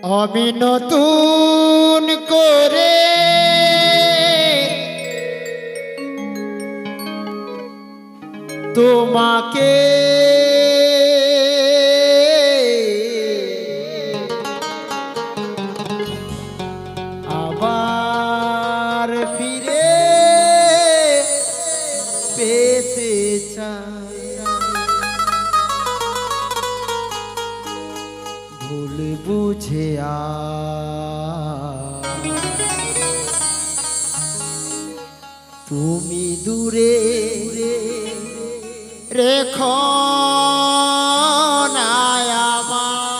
আমি নতুন করে তোমাকে আবার ফিরে পেতে চাই। ভুল বুঝে তুমি দূরে রেখো না আমায়।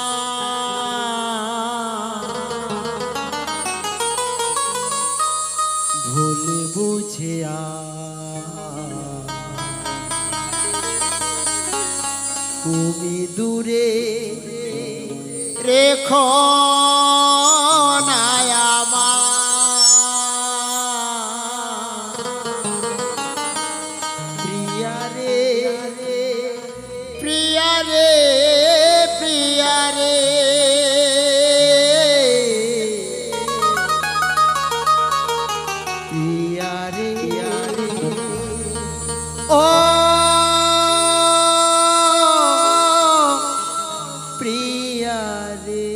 ভুল বুঝে তুমি দূরে রেখো না আমায়। প্রিয়া রে প্রিয়া রে প্রিয়া রে প্রিয়া রে ও প্রিয়া রে।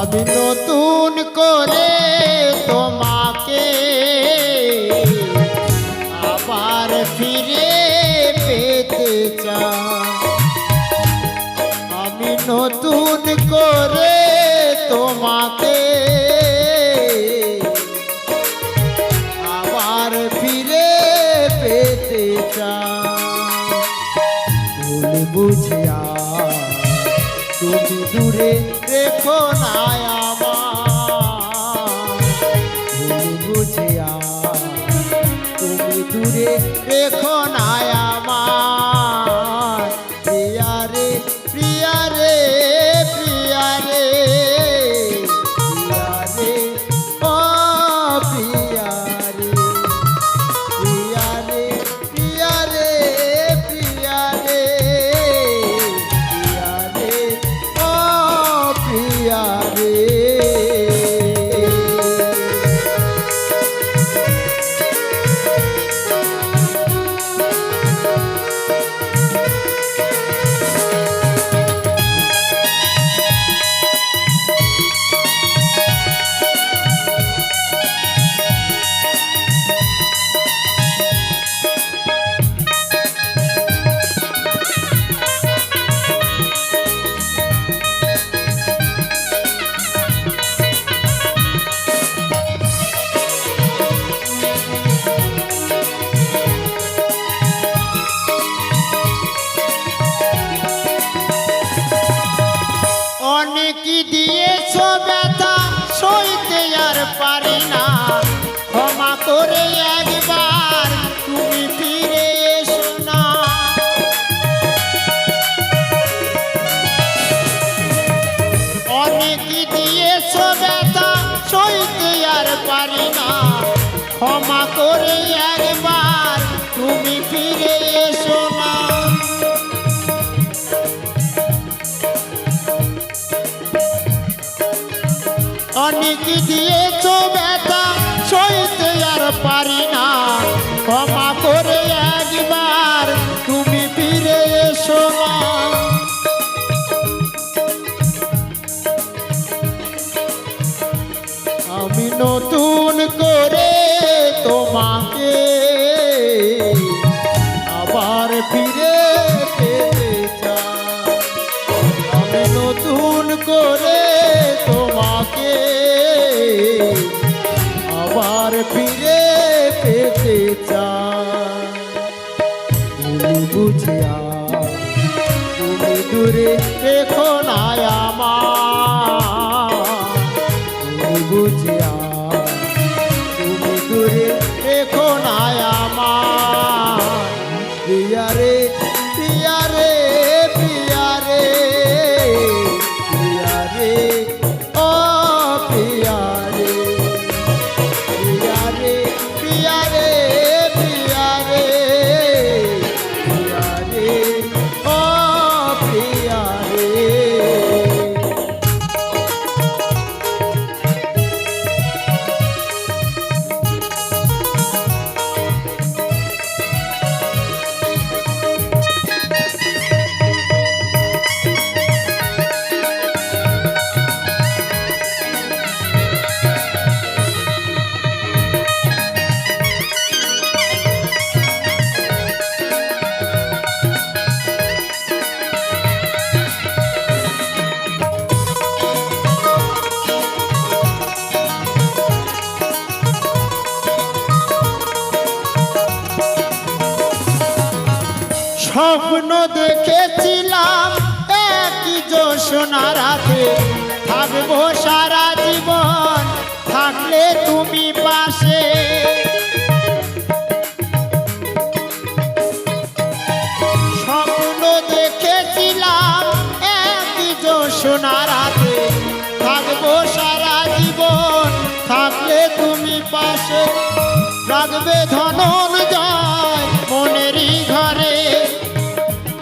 আমি নতুন করে তোমাকে আবার ফিরে পেতে চাই। আমি নতুন করে তোমাকে আবার ফিরে পেতে চাই। ভুল বুঝিয়া তুমি দূরে রেখো না আমায়। ভুল বুঝিয়া তুমি দূরে রেখো না আমায়। প্রিয়া রে প্রিয়া রে প্রিয়া রে প্রিয়া রে ও প্রিয়া রে প্রিয়া রে প্রিয়া রে প্রিয়া রে প্রিয়া রে ও প্রিয়া রে। অনেকই দিয়েছো ব্যথা সইতে আর পারি না। ক্ষমা করে একবার তুমি ফিরে এসো না। অনেকই দিয়েছো ব্যথা সইতে আর পারি না। ক্ষমা করে একবার তুমি ফিরে এসো না। অনেক দিয়েছো ব্যথা সইতে আর পারি না। ক্ষমা করে একবার তুমি ফিরে এসো না। আমি নতুন করে তোমাকে আবার ফিরে পেতে চাই। আমি নতুন করে তোমাকে বুঝিয়া তুমি দূরে রেখো না আমার, তুমি বুঝিয়া তুমি দূরে রেখো না আমার। প্রিয়া রে প্রিয়া রে প্রিয়া রে প্রিয়া রে ও প্রিয়া রে প্রিয়া রে প্রিয়া রে প্রিয়া রে প্রিয়া রে ও প্রিয়া রে। স্বপ্ন দেখেছিলাম একই জোছনা রাতে থাকবো সারা জীবন, থাকলে তুমি পাশে। স্বপ্ন দেখেছিলাম একই জোছনা রাতে থাকবো সারা জীবন, থাকলে তুমি পাশে। রাখবে ধনঞ্জয় মনেরই ঘরে,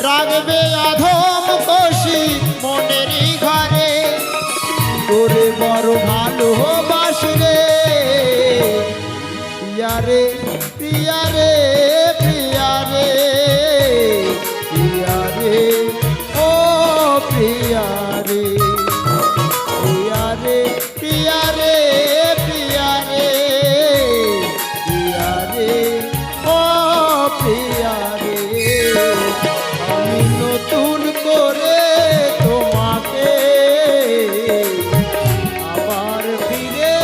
রাখবে অধম কোশি মনেরই ঘরে, তোরে বড় ভালোবাসি রে প্রিয়া রে প্রিয়া রে প্রিয়া রে প্রিয়া রে ও প্রিয়া রে প্রিয়া রে প্রিয়া রে প্রিয়া রে প্রিয়া রে ও প্রিয়া রে। আমি নতুন করে তোমাকে আবার ফিরে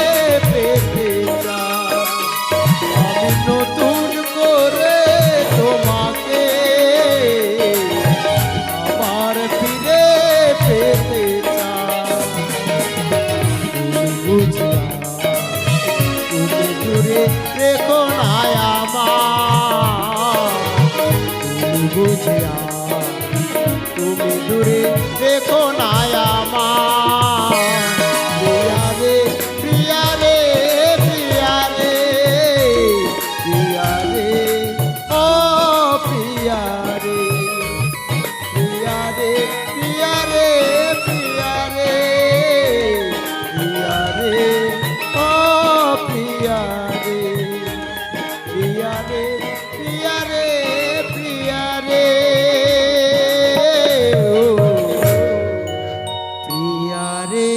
পেতে চাই, আমি নতুন করে তোমাকে আবার ফিরে পেতে চাই। তুমি বুঝিয়া তুমি দূরে রেখো না আমার, তুমি বুঝিয়া তুমি দূরে রেখো না আমার। প্রিয়া রে প্রিয়া রে প্রিয়া রে প্রিয়া রে ও প্রিয়া রে প্রিয়া রে প্রিয়া রে প্রিয়া রে প্রিয়া রে ও প্রিয়া রে প্রিয়া রে প্রিয়া রে প্রিয়া রে ও প্রিয়া রে।